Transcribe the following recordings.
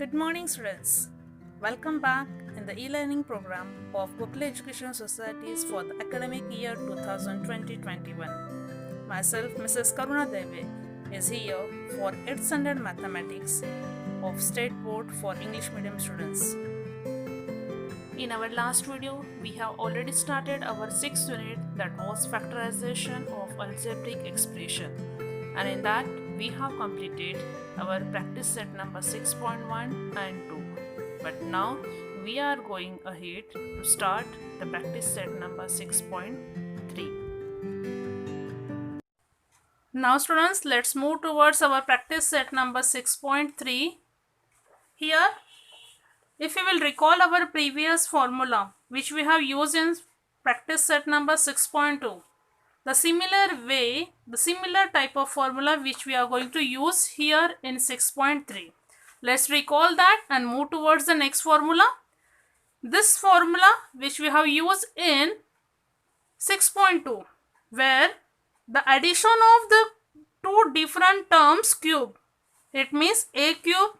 Good morning, students. Welcome back in the e-learning program of Gokula Education Societies for the academic year 2020-21. Myself, Mrs. Karuna Deve, is here for 8th standard mathematics of State Board for English medium students. In our last video, we have already started our 6th unit, that was factorization of algebraic expression, and in that we have completed our practice set number 6.1 and 2. But now we are going ahead to start the practice set number 6.3. Now students, let's move towards our practice set number 6.3. Here, if you will recall our previous formula which we have used in practice set number 6.2, the similar type of formula which we are going to use here in 6.3. Let's recall that and move towards the next formula. This formula which we have used in 6.2, where the addition of the two different terms cube, it means a cube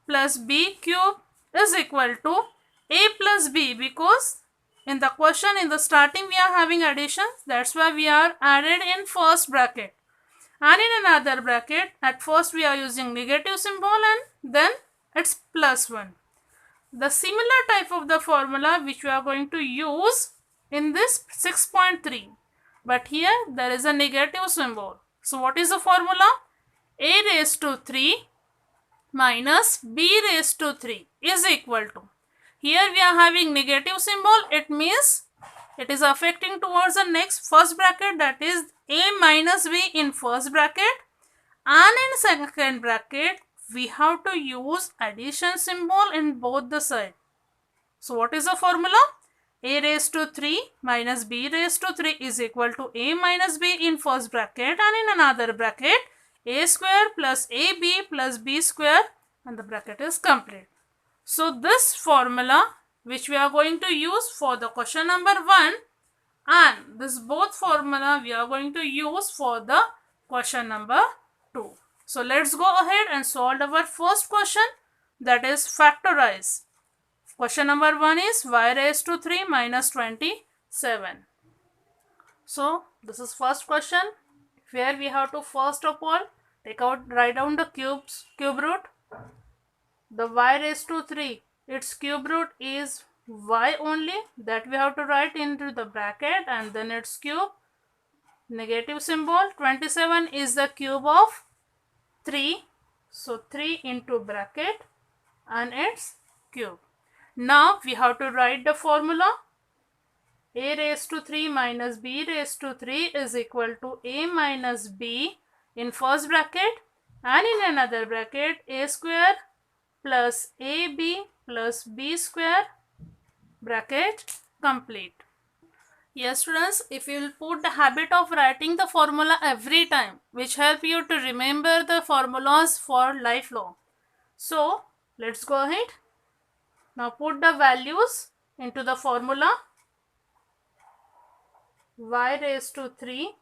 plus b cube is equal to a plus b, because in the question in the starting we are having additions, that's why we are added in first bracket, and in another bracket at first we are using negative symbol and then it's plus 1. The similar type of the formula which we are going to use in this 6.3, but here there is a negative symbol. So what is the formula? A raised to 3 minus b raised to 3 is equal to, here we are having negative symbol, it means it is affecting towards the next first bracket, that is a minus b in first bracket, and in second bracket we have to use addition symbol in both the side. So what is the formula? A raised to 3 minus b raised to 3 is equal to a minus b in first bracket, and in another bracket a square plus ab plus b square, and the bracket is complete. So this formula which we are going to use for the question number 1, and this both formula we are going to use for the question number 2. So let's go ahead and solve our first question, that is factorize. Question number 1 is y raised to 3 minus 27. So this is first question, where we have to first of all write down the cube root. The y raised to 3, its cube root is y only, that we have to write into the bracket, and then its cube, negative symbol. 27 is the cube of 3, so 3 into bracket and its cube. Now we have to write the formula. A raised to 3 minus b raised to 3 is equal to a minus b in first bracket, and in another bracket a square plus ab plus b square, bracket complete. Yes students, if you will put the habit of writing the formula every time, which help you to remember the formulas for lifelong. So let's go ahead. Now put the values into the formula. Y raised to 3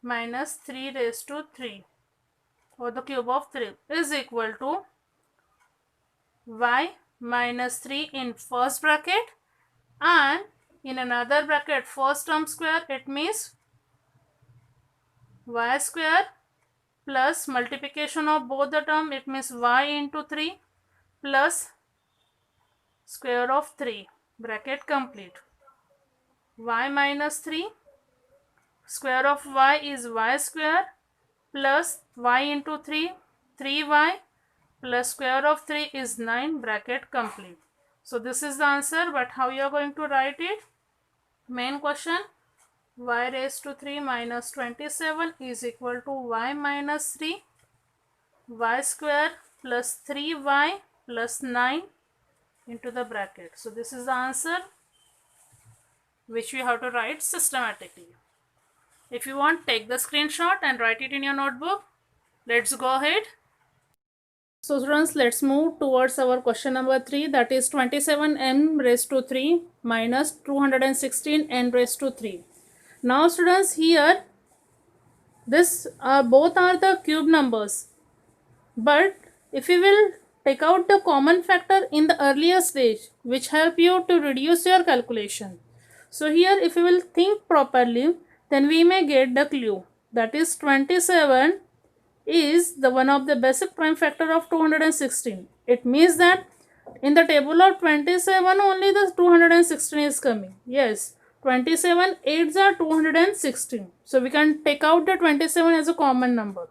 minus 3 raised to 3, or the cube of 3, is equal to y minus 3 in first bracket, and in another bracket first term square, it means y square plus multiplication of both the term, it means y into 3 plus square of 3, bracket complete. Y minus 3, square of y is y square plus y into 3, 3y plus square of 3 is 9, bracket complete. So this is the answer, but how you are going to write it? Main question, y raised to 3 minus 27 is equal to y minus 3, y square plus 3y plus 9 into the bracket. So this is the answer which we have to write systematically. If you want, take the screenshot and write it in your notebook. Let's go ahead. So students, let's move towards our question number 3, that is 27n raised to 3 minus 216n raised to 3. Now students, here this both are the cube numbers, but if you will take out the common factor in the earlier stage, which help you to reduce your calculation. So here if you will think properly, then we may get the clue. That is 27 is the one of the basic prime factor of 216. It means that in the table of 27 only the 216 is coming. Yes, 27 8s are 216. So we can take out the 27 as a common number.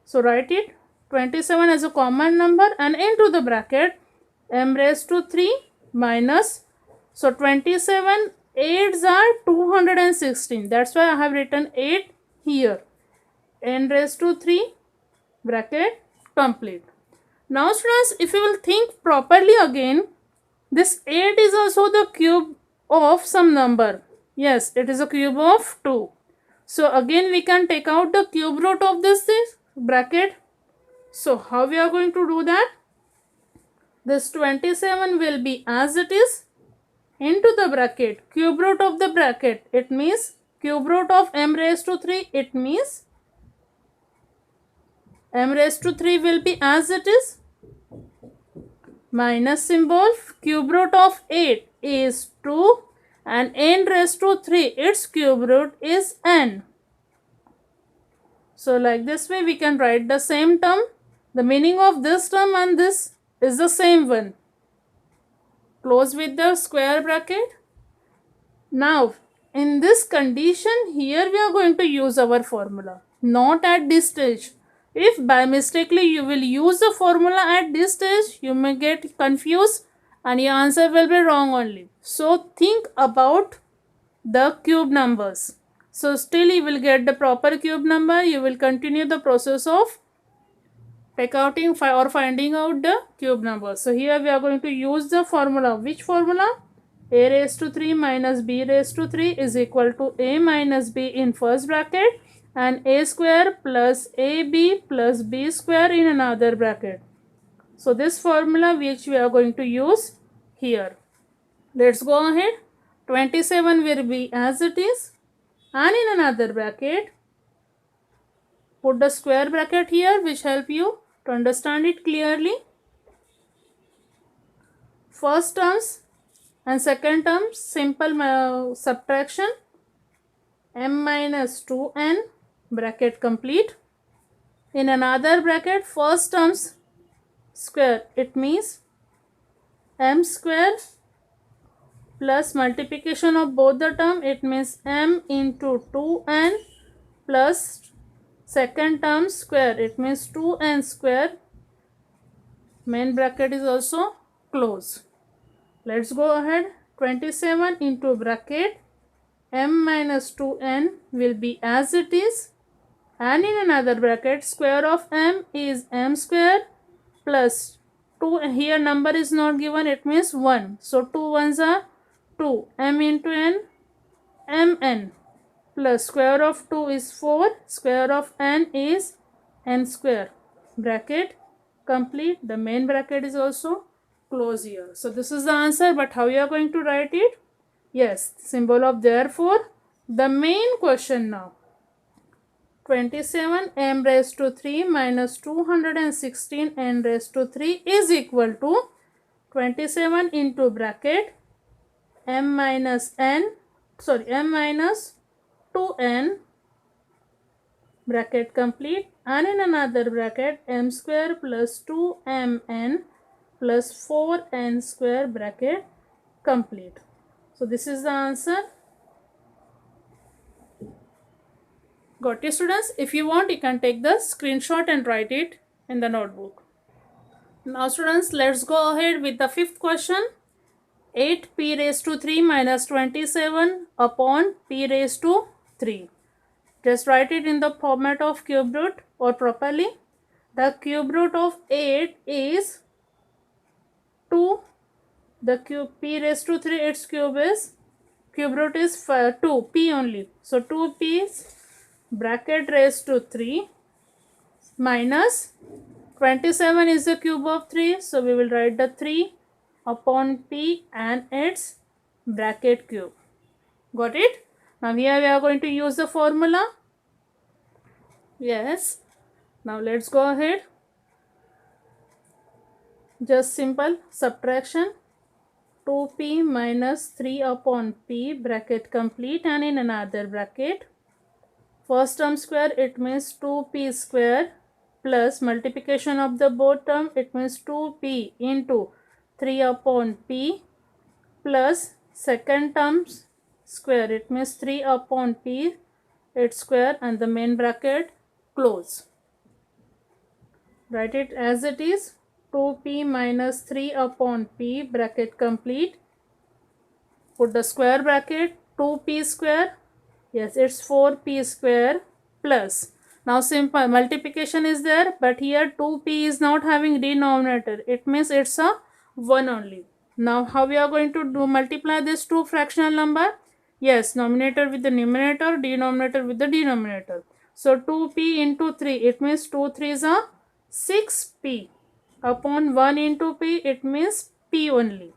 So write it 27 as a common number and into the bracket m raised to 3 minus, so 27 8s are 216. That's why I have written 8 here. N raised to 3 bracket complete. Now students, if you will think properly again, this 8 is also the cube of some number. Yes, it is a cube of 2. So again we can take out the cube root of this bracket. So how we are going to do that? This 27 will be as it is into the bracket cube root of the bracket. It means cube root of m raised to 3. It means m raised to 3 will be as it is minus symbol, cube root of 8 is 2 and n raised to 3 its cube root is n. So like this way we can write the same term. The meaning of this term and this is the same one. Close with the square bracket. Now in this condition here we are going to use our formula, not at this stage. If by mistakenly you will use the formula at this stage, you may get confused and your answer will be wrong only. So think about the cube numbers. So still you will get the proper cube number. You will continue the process of finding out the cube number. So here we are going to use the formula. Which formula? A raised to 3 minus b raised to 3 is equal to a minus b in first bracket and a square plus ab plus b square in another bracket. So this formula which we are going to use here. Let's go ahead. 27 will be as it is and in another bracket put the square bracket here which help you to understand it clearly. First terms and second term simple subtraction, m minus 2n bracket complete. In another bracket first terms square, it means m square plus multiplication of both the term, it means m into 2n plus second term square, it means 2n square. Main bracket is also closed. Let's go ahead. 27 into bracket m minus 2n will be as it is and in another bracket square of m is m square plus 2, here number is not given, it means 1. So 2 ones are 2, m into n mn plus square of 2 is 4, square of n is n square. Bracket complete. The main bracket is also close here. So this is the answer, but how you are going to write it? Yes, symbol of therefore. The main question now. 27 m raised to 3 minus 216 n raised to 3 is equal to 27 into bracket m minus 2n bracket complete and in another bracket m square plus 2mn plus 4n square bracket complete. So this is the answer. Got it, students? If you want, you can take the screenshot and write it in the notebook. Now students, let's go ahead with the fifth question. 8p raised to 3 minus 27 upon p raised to 3. Just write it in the format of cube root or properly. The cube root of 8 is 2. The cube p raised to 3, its cube root is 2, p only. So 2p is bracket raised to 3 minus 27 is the cube of 3. So we will write the 3 upon p and its bracket cube. Got it? Now here we are going to use the formula. Yes. Now let's go ahead. just simple subtraction. 2p minus 3 upon p bracket complete, and in another bracket first term square, it means 2p square plus multiplication of the both term, it means 2p into 3 upon p plus second term's square, it means 3 upon p its square, and the main bracket close. Write it as it is, 2p minus 3 upon p bracket complete. Put the square bracket, 2p square, yes, it's 4p square plus. Now simple multiplication is there, but here 2p is not having denominator. It means it's a 1 only. Now how we are going to do multiply this two fractional number? Yes, numerator with the numerator, denominator with the denominator. So 2p into 3, it means 2 3s are 6p upon 1 into p, it means p only,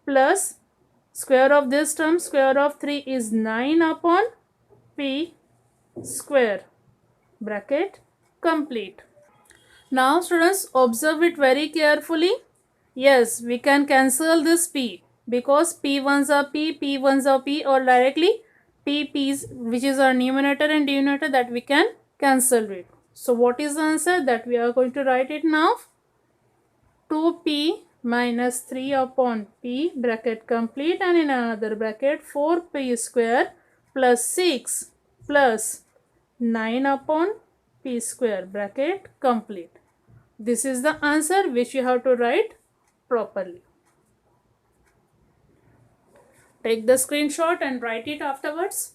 plus square of this term, square of 3 is 9 upon p square, bracket complete. Now students, observe it very carefully. Yes, we can cancel this p because p1s are p1s are p, or directly p's, which is our numerator and denominator, that we can cancel it. So what is the answer that we are going to write it now? 2p minus 3 upon p bracket complete, and in another bracket 4p square plus 6 plus 9 upon p square, bracket complete. This is the answer which you have to write properly. Take the screenshot and write it afterwards.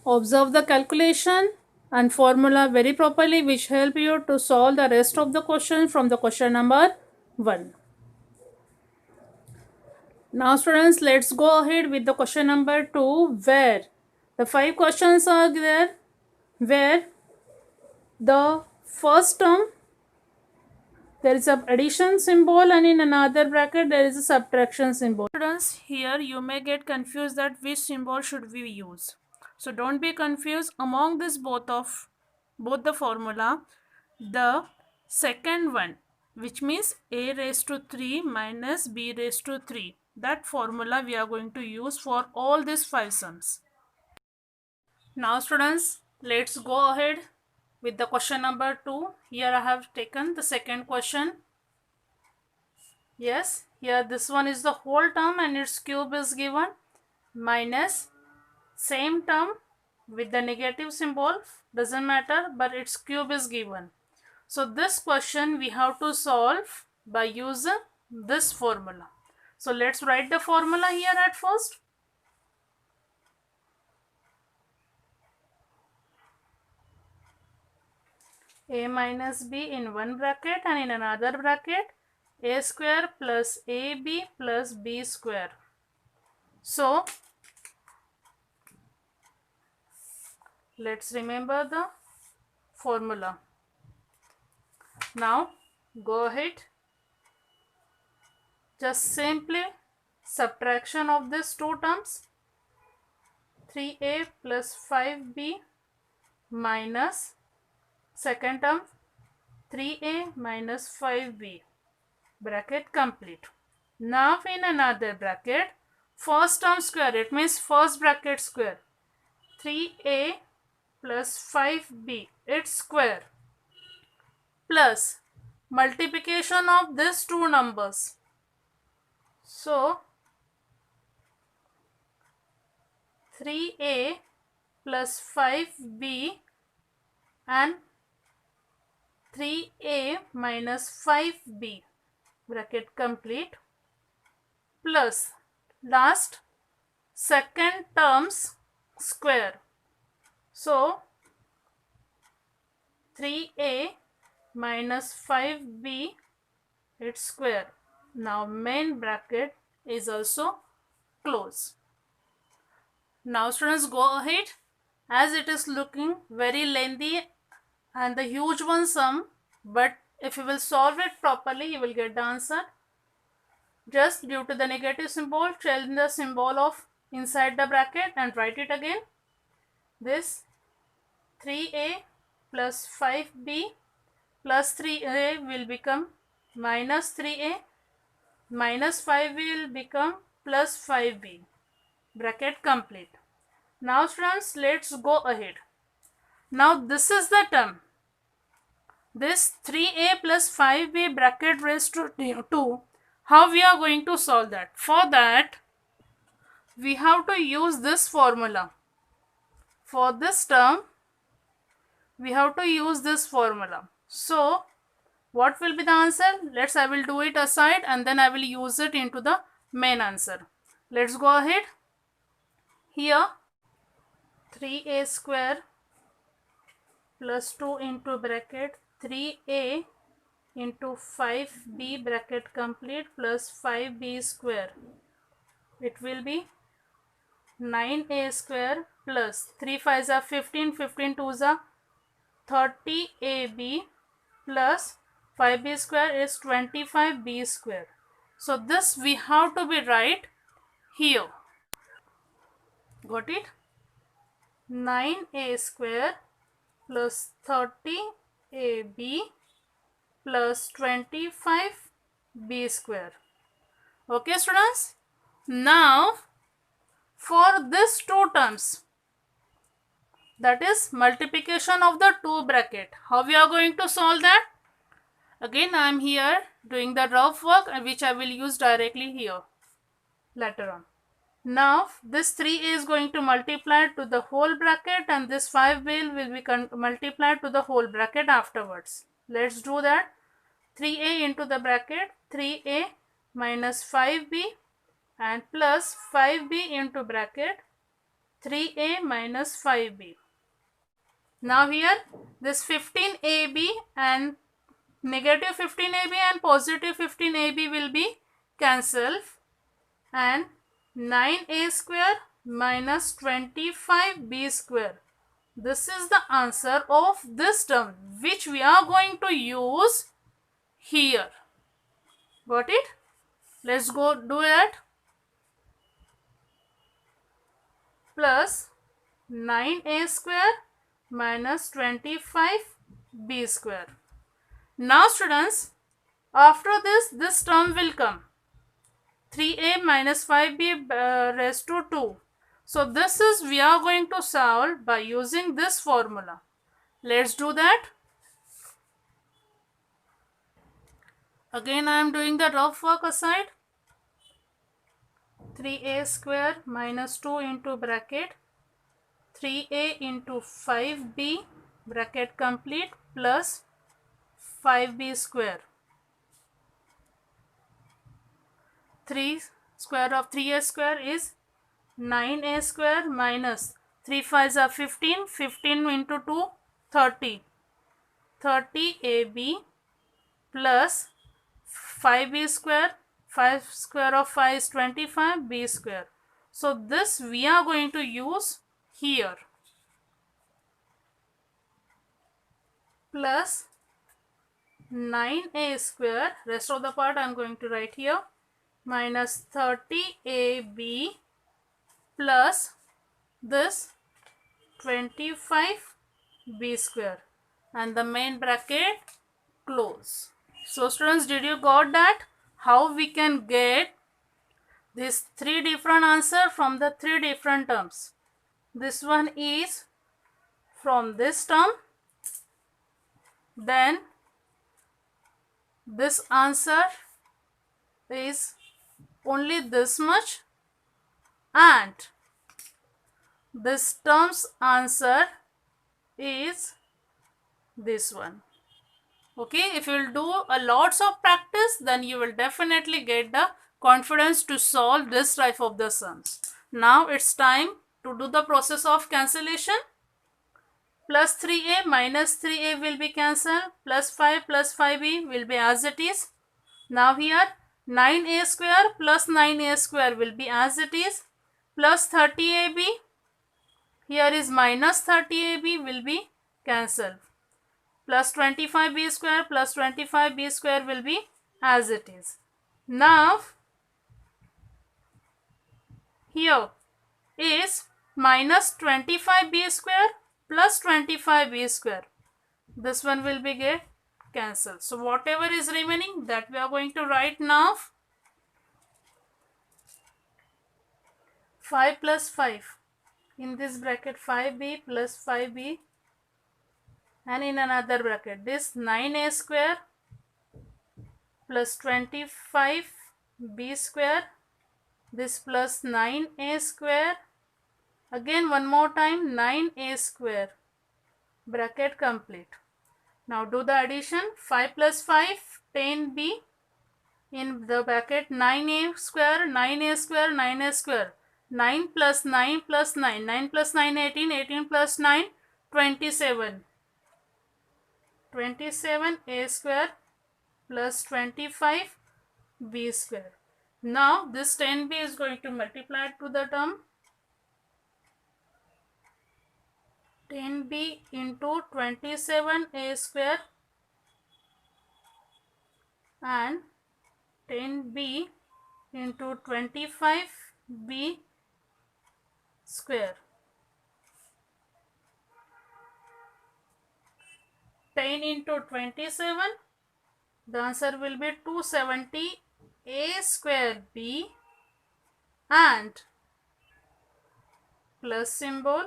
Observe the calculation and formula very properly, which help you to solve the rest of the question from the question number 1. Now students, let's go ahead with the question number 2, where the 5 questions are there, where the first term there is a addition symbol, and in another bracket there is a subtraction symbol. Students, here you may get confused that which symbol should we use. So don't be confused. Among this both the formula, the second one, which means a raised to 3 minus b raised to 3, that formula we are going to use for all these 5 sums. Now students, let's go ahead with the question number 2. Here I have taken the second question. Yes, here this one is the whole term and its cube is given, minus same term with the negative symbol, doesn't matter, but its cube is given. So this question we have to solve by using this formula. So let's write the formula here at first. A minus b in one bracket, and in another bracket a square plus ab plus b square. So let's remember the formula. Now go ahead, just simply subtraction of these two terms, 3a plus 5b minus second term 3a minus 5b, bracket complete. Now in another bracket, first term square, it means first bracket square, 3a plus 5b, its square, plus multiplication of these two numbers. So 3a plus 5b and 3a minus 5b, bracket complete, plus last second term's square. So 3a minus 5b, its square. Now main bracket is also closed. Now students, go ahead, as it is looking very lengthy and the huge one sum, but if you will solve it properly, you will get the answer. Just due to the negative symbol, change the symbol of inside the bracket and write it again. This 3a plus 5b plus 3a will become minus 3a minus 5b will become plus 5b. Bracket complete. Now students, let's go ahead. Now this is the term. This 3a plus 5b bracket raised to 2. How we are going to solve that? For that, we have to use this formula. For this term, we have to use this formula. So, what will be the answer? I will do it aside and then I will use it into the main answer. Let's go ahead. Here, 3a square plus 2 into bracket 3a into 5b bracket complete plus 5b square. It will be 9a square plus 3 5s are 15, 15 2s are 30ab plus 5b square is 25b square. So this we have to be right here. Got it? 9a square plus 30ab plus 25b square. Okay students? Now for these two terms, that is multiplication of the two bracket, how we are going to solve that? Again I am here doing the rough work which I will use directly here later on. Now this 3a is going to multiply to the whole bracket and this 5b will be multiplied to the whole bracket afterwards. Let's do that. 3a into the bracket 3a minus 5b and plus 5b into bracket 3a minus 5b. Now here this 15ab and negative 15ab and positive 15ab will be cancelled and 9a square minus 25b square. This is the answer of this term which we are going to use here. Got it? Let's go do it. Plus 9a square minus 25b square. Now students, after this term will come 3a minus 5b raised to 2. So this is we are going to solve by using this formula. Let's do that. Again I am doing the rough work aside. 3a square minus 2 into bracket 3a into 5b bracket complete plus 5b square. 3 square of 3a square is 9a square minus 3 5s are 15, 15 into 2 30, 30ab plus 5b square, 5 square of 5 is 25b square. So this we are going to use here plus 9a square, rest of the part I am going to write here, minus 30ab plus this 25b square and the main bracket close. So students, did you got that? How we can get these three different answer from the three different terms. This one is from this term, then this answer is only this much and this term's answer is this one. Okay, if you will do a lots of practice, then you will definitely get the confidence to solve this type of the sums. Now it's time to do the process of cancellation. Plus 3a minus 3a will be cancelled, plus 5b will be as it is. Now here 9a square plus 9a square will be as it is, plus 30ab, here is minus 30ab will be cancelled, plus 25b square plus 25b square will be as it is. Now here is minus 25b square plus 25b square. This one will be get cancel. So whatever is remaining, that we are going to write now. 5 plus 5. In this bracket 5b plus 5b, and in another bracket this 9a square plus 25b square, this plus 9a square, again one more time 9a square, bracket complete. Now do the addition. 5 plus 5, 10b, in the bracket 9a square, 9a square, 9a square, 9 plus 9 plus 9, 9 plus 9, 18, 18 plus 9, 27, 27a square plus 25b square. Now this 10b is going to multiply to the term 10b into 27a square and 10b into 25b square. 10 into 27, the answer will be 270a square b, and plus symbol,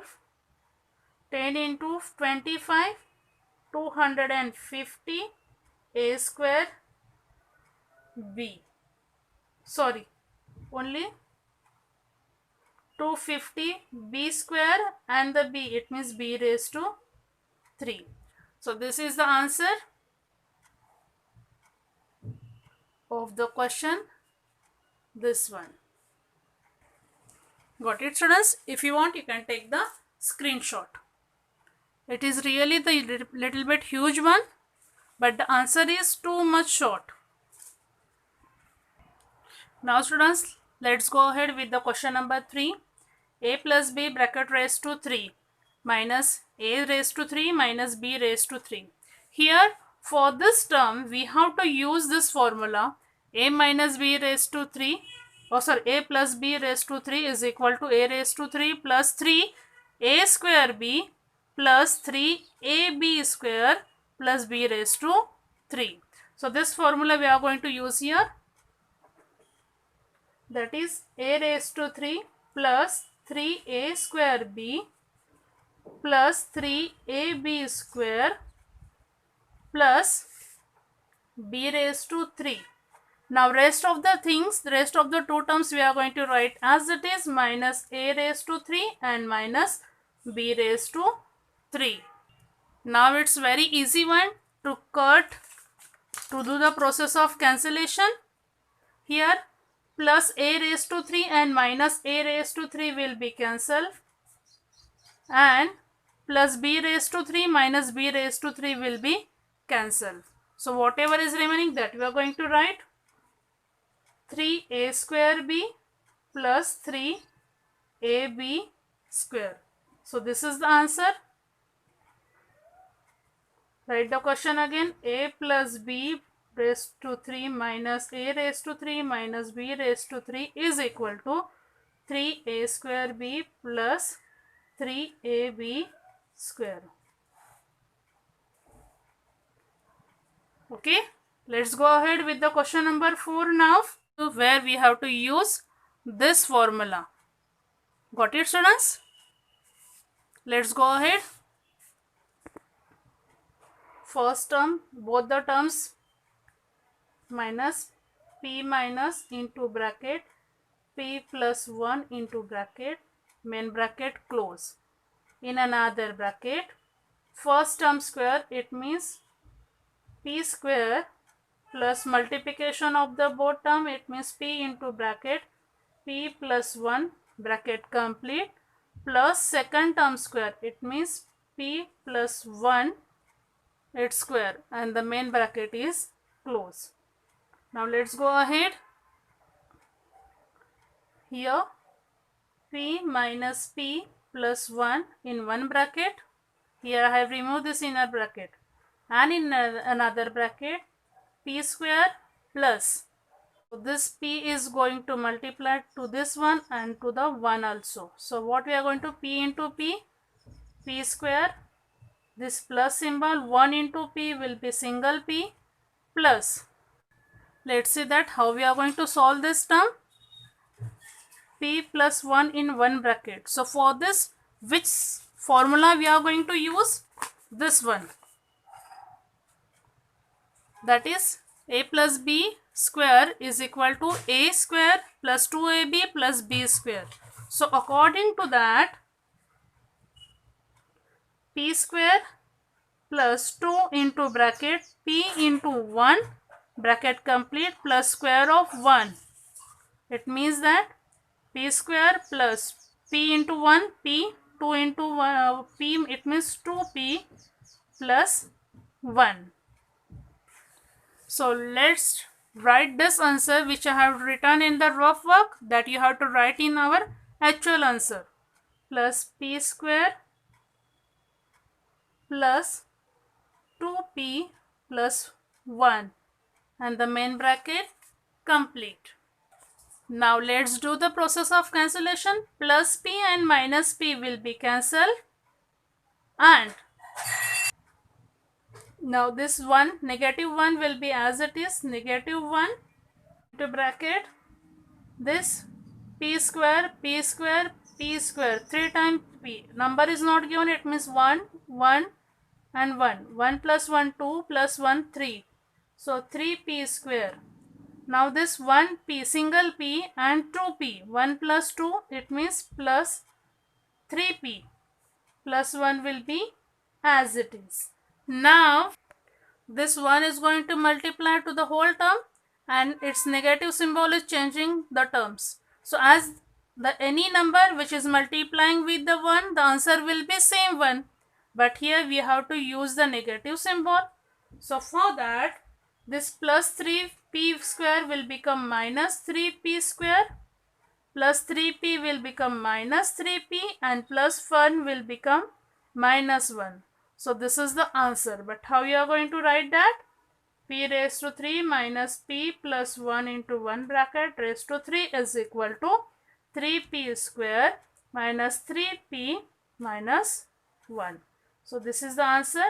10 into 25, 250 a square b. Sorry, only 250 b square and the b, it means b raised to 3. So this is the answer of the question, this one. Got it, students? If you want, you can take the screenshot. It is really the little bit huge one, but the answer is too much short. Now students, let's go ahead with the question number 3. A plus b bracket raised to 3 minus a raised to 3 minus b raised to 3. Here for this term we have to use this formula, a minus b raised to 3, a plus b raised to 3 is equal to a raised to 3 plus 3 a square b plus 3 ab square plus b raised to 3. So this formula we are going to use here, that is a raised to 3 plus 3a square b plus 3ab square plus b raised to 3. Now rest of the things, the rest of the two terms we are going to write as it is, minus a raised to 3 and minus b raised to 3. Now it's very easy one to do the process of cancellation. Here plus a raised to 3 and minus a raised to 3 will be cancelled, and plus b raised to 3 minus b raised to 3 will be cancelled. So whatever is remaining, that we are going to write 3a square b plus 3ab square. So this is the answer. Write the question again. A plus b raised to 3 minus a raised to 3 minus b raised to 3 is equal to 3a square b plus 3ab square. Okay, let's go ahead with the question number 4 now, where we have to use this formula. Got it, students? Let's go ahead. First term, both the terms, minus p minus into bracket p plus 1 into bracket, main bracket close. In another bracket, first term square, it means p square plus multiplication of the both term, it means p into bracket p plus 1 bracket complete plus second term square, it means p plus 1 its square, and the main bracket is close. Now let's go ahead. Here p minus p plus 1 in one bracket, here I have removed this inner bracket, and in another bracket p square plus, so this p is going to multiply to this one and to the 1 also. So what we are going to p into p square this plus symbol 1 into p will be single p plus. Let's see that how we are going to solve this term. P plus 1 in one bracket. So for this, which formula we are going to use? This one. That is a plus b square is equal to a square plus 2ab plus b square. So according to that, p square plus 2 into bracket p into 1 bracket complete plus square of 1. It means that p square plus p into 1 p, 2 into 1 p, it means 2p plus 1. So let's write this answer which I have written in the rough work, that you have to write in our actual answer. Plus p square plus 2p plus 1 and the main bracket complete. Now let's do the process of cancellation. Plus p and minus p will be cancelled, and now this one, negative 1 will be as it is, negative 1 into bracket this p square, p square, p square, 3 times p. Number is not given, it means 1, 1 and 1. 1 plus 1, 2 plus 1, 3. So 3p square. Now this 1p, single p and 2p. 1 plus 2, it means plus 3p. Plus 1 will be as it is. Now this 1 is going to multiply to the whole term and its negative symbol is changing the terms. So as the any number which is multiplying with the 1, the answer will be same 1. But here we have to use the negative symbol. So for that, this plus 3p square will become minus 3p square, plus 3p will become minus 3p, and plus 1 will become minus 1. So this is the answer. But how you are going to write that? P raised to 3 minus p plus 1 into 1 bracket raised to 3 is equal to 3p square minus 3p minus 1. So this is the answer.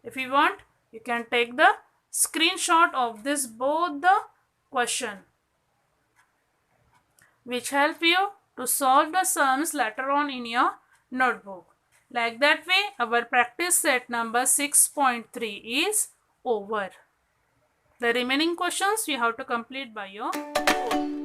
If you want, you can take the screenshot of this both the question, which help you to solve the sums later on in your notebook. Like that way, our practice set number 6.3 is over. The remaining questions you have to complete by your own.